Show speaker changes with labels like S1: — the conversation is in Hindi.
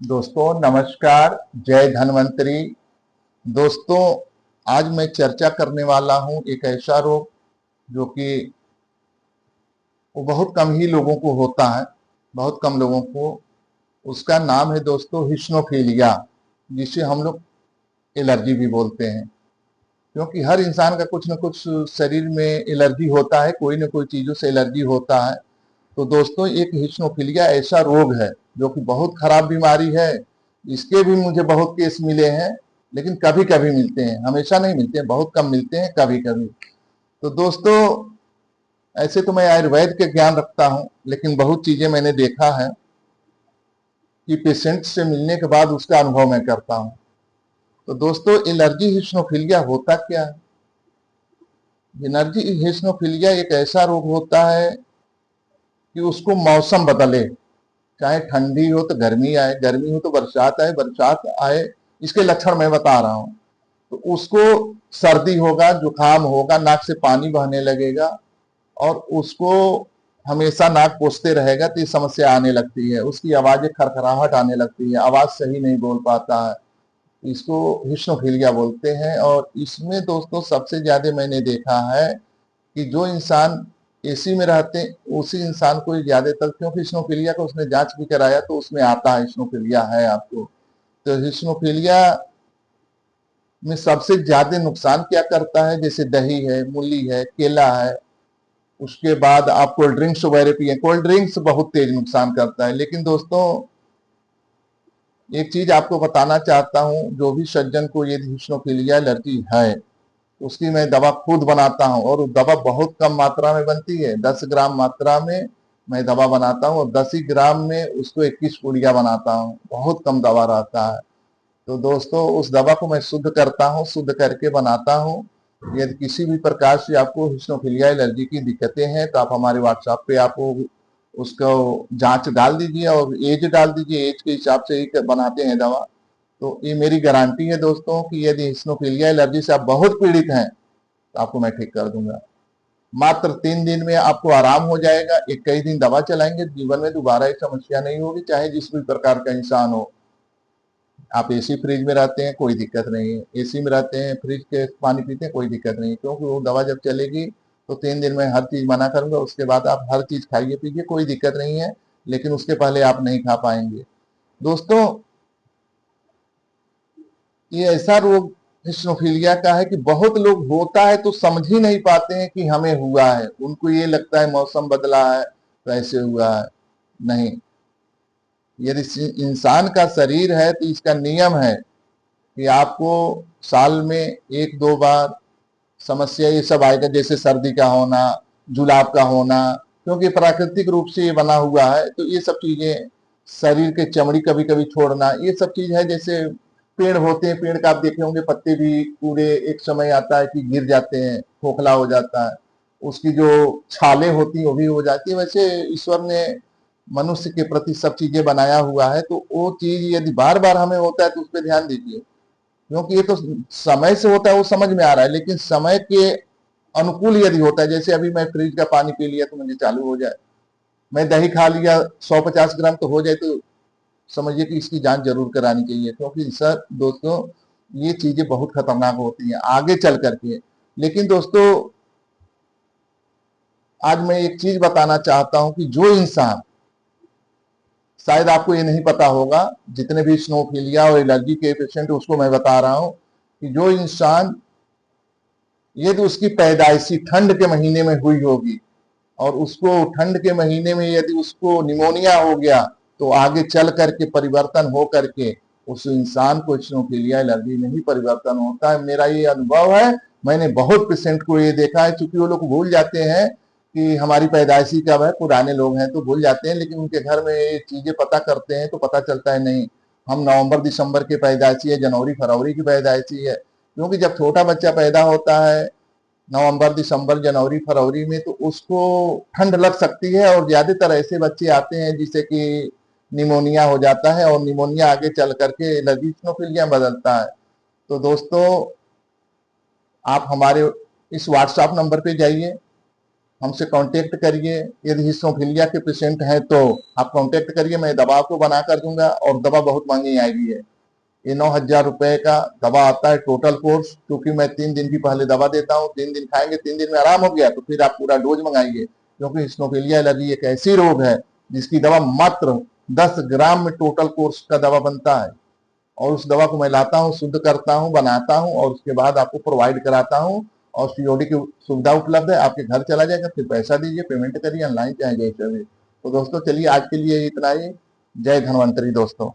S1: दोस्तों नमस्कार। जय धन्वंतरी। दोस्तों, आज मैं चर्चा करने वाला हूं एक ऐसा रोग जो कि वो बहुत कम ही लोगों को होता है, बहुत कम लोगों को। उसका नाम है दोस्तों हिस्नोफीलिया, जिसे हम लोग एलर्जी भी बोलते हैं। क्योंकि हर इंसान का कुछ न कुछ शरीर में एलर्जी होता है, कोई न कोई चीजों से एलर्जी होता है। तो दोस्तों, एक हिस्नोफीलिया ऐसा रोग है जो कि बहुत खराब बीमारी है। इसके भी मुझे बहुत केस मिले हैं, लेकिन कभी कभी मिलते हैं, हमेशा नहीं मिलते हैं, बहुत कम मिलते हैं, कभी कभी। तो दोस्तों, ऐसे तो मैं आयुर्वेद के ज्ञान रखता हूं, लेकिन बहुत चीजें मैंने देखा है कि पेशेंट से मिलने के बाद उसका अनुभव मैं करता हूं। तो दोस्तों, एलर्जी हिस्नोफीलिया होता क्या है? एलर्जी हिस्नोफीलिया एक ऐसा रोग होता है कि उसको मौसम बदले, चाहे ठंडी हो तो गर्मी आए, गर्मी हो तो बरसात आए, बरसात आए, इसके लक्षण मैं बता रहा हूं। तो उसको सर्दी होगा, जुकाम होगा, नाक से पानी बहने लगेगा और उसको हमेशा नाक पोंछते रहेगा तो ये समस्या आने लगती है। उसकी आवाजें खरखराहट आने लगती है, आवाज सही नहीं बोल पाता है। इसको हिस्नोफीलिया बोलते हैं। और इसमें दोस्तों सबसे ज्यादा मैंने देखा है कि जो इंसान एसी में रहते हैं उसी इंसान को ज्यादातर, क्योंकि हिस्नोफीलिया का उसने जांच भी कराया तो उसमें आता है हिस्नोफीलिया है आपको। तो हिस्नोफीलिया में सबसे ज्यादा नुकसान क्या करता है? जैसे दही है, मूली है, केला है, उसके बाद आप कोल्ड ड्रिंक्स वगैरह पिए। कोल्ड ड्रिंक्स बहुत तेज नुकसान करता है। लेकिन दोस्तों, एक चीज आपको बताना चाहता हूं, जो भी सज्जन को यदि हिस्नोफीलिया एलर्जी है, उसकी मैं दवा खुद बनाता हूं और दवा बहुत कम मात्रा में बनती है। 10 ग्राम मात्रा में मैं दवा बनाता हूं और 10 ही ग्राम में उसको 21 पुड़िया बनाता हूं। बहुत कम दवा रहता है। तो दोस्तों, उस दवा को मैं शुद्ध करता हूं, शुद्ध करके बनाता हूं। यदि किसी भी प्रकार से आपको हिस्नोफीलिया एलर्जी की दिक्कतें हैं तो आप हमारे व्हाट्सएप पे आप उसको जांच डाल दीजिए और एज डाल दीजिए, एज के हिसाब से ही बनाते हैं दवा। तो ये मेरी गारंटी है दोस्तों कि यदि हिस्नोफीलिया एलर्जी से आप बहुत पीड़ित हैं तो आपको मैं ठीक कर दूंगा। मात्र 3 दिन में आपको आराम हो जाएगा। 21 दिन दवा चलाएंगे, जीवन में दोबारा एक समस्या नहीं होगी, चाहे जिस भी प्रकार का इंसान हो। आप एसी फ्रिज में रहते हैं, कोई दिक्कत नहीं है। एसी में रहते हैं, फ्रिज के पानी पीते हैं, कोई दिक्कत नहीं है, क्योंकि वो दवा जब चलेगी तो 3 दिन में हर चीज मना करूंगा। उसके बाद आप हर चीज खाइए पीजिए, कोई दिक्कत नहीं है, लेकिन उसके पहले आप नहीं खा पाएंगे। दोस्तों, ये ऐसा रोग हिस्नोफीलिया का है कि बहुत लोग होता है तो समझ ही नहीं पाते हैं कि हमें हुआ है। उनको ये लगता है मौसम बदला है तो ऐसे हुआ है। नहीं, यदि इंसान का शरीर है तो इसका नियम है कि आपको साल में 1-2 बार समस्या ये सब आएगा, जैसे सर्दी का होना, जुलाब का होना, क्योंकि प्राकृतिक रूप से ये बना हुआ है। तो ये सब चीजें, शरीर के चमड़ी कभी कभी छोड़ना, ये सब चीज है। जैसे पेड़ होते हैं, पेड़ का आप देखे होंगे पत्ते भी पूरे एक समय आता है कि गिर जाते हैं, खोखला हो जाता है, उसकी जो छाले होती हैं वो भी हो जाती है। वैसे ईश्वर ने मनुष्य के प्रति सब चीजें बनाया हुआ है। तो वो चीज यदि बार बार हमें होता है तो उस पर ध्यान दीजिए, क्योंकि ये तो समय से होता है, वो समझ में आ रहा है, लेकिन समय के अनुकूल यदि होता है, जैसे अभी मैं फ्रिज का पानी पी लिया तो मुझे चालू हो जाए, मैं दही खा लिया 150 ग्राम तो हो जाए, तो समझिए कि इसकी जांच जरूर करानी चाहिए। क्योंकि सर दोस्तों, ये चीजें बहुत खतरनाक होती हैं आगे चल करके। लेकिन दोस्तों, आज मैं एक चीज बताना चाहता हूं कि जो इंसान, शायद आपको ये नहीं पता होगा, जितने भी स्नोफीलिया और एलर्जी के पेशेंट उसको मैं बता रहा हूं कि जो इंसान, यदि उसकी पैदाइशी ठंड के महीने में हुई होगी और उसको ठंड के महीने में यदि उसको निमोनिया हो गया, तो आगे चल करके परिवर्तन हो करके उस इंसान को हिस्नोफीलिया एलर्जी में ही परिवर्तन होता है। मेरा ये अनुभव है, मैंने बहुत पेशेंट को ये देखा है। क्योंकि वो लोग भूल जाते हैं कि हमारी पैदाइशी कब है, पुराने लोग हैं तो भूल जाते हैं, लेकिन उनके घर में ये चीजें पता करते हैं तो पता चलता है नहीं, हम नवंबर दिसंबर के पैदाइशी है, जनवरी फरवरी की पैदाइशी है। क्योंकि जब छोटा बच्चा पैदा होता है नवंबर दिसंबर जनवरी फरवरी में, तो उसको ठंड लग सकती है। और ज्यादातर ऐसे बच्चे आते हैं जिसे कि निमोनिया हो जाता है और निमोनिया आगे चल करके एलर्जी हिस्नोफीलिया में बदलता है। तो दोस्तों, आप हमारे इस व्हाट्सएप नंबर पे जाइए, हमसे कांटेक्ट करिए। यदि हिस्टोफीलिया के पेशेंट हैं तो आप कांटेक्ट करिए, मैं दवा आपको बना कर दूंगा। और दवा बहुत महंगी आएगी है, ये 9,000 रुपए का दवा आता है टोटल कोर्स। क्योंकि मैं 3 दिन की पहले दवा देता हूँ, 3 दिन खाएंगे, 3 दिन में आराम हो गया तो फिर आप पूरा डोज मंगाइए। क्योंकि हिस्टोफीलिया एलर्जी एक ऐसी रोग है जिसकी दवा मात्र 10 ग्राम में टोटल कोर्स का दवा बनता है। और उस दवा को मैं लाता हूँ, शुद्ध करता हूँ, बनाता हूँ और उसके बाद आपको प्रोवाइड कराता हूँ। और सीओडी की सुविधा उपलब्ध है, आपके घर चला जाएगा, फिर पैसा दीजिए, पेमेंट करिए ऑनलाइन चाहे जैसे भी। तो दोस्तों चलिए आज के लिए इतना ही। जय धन्वंतरी दोस्तों।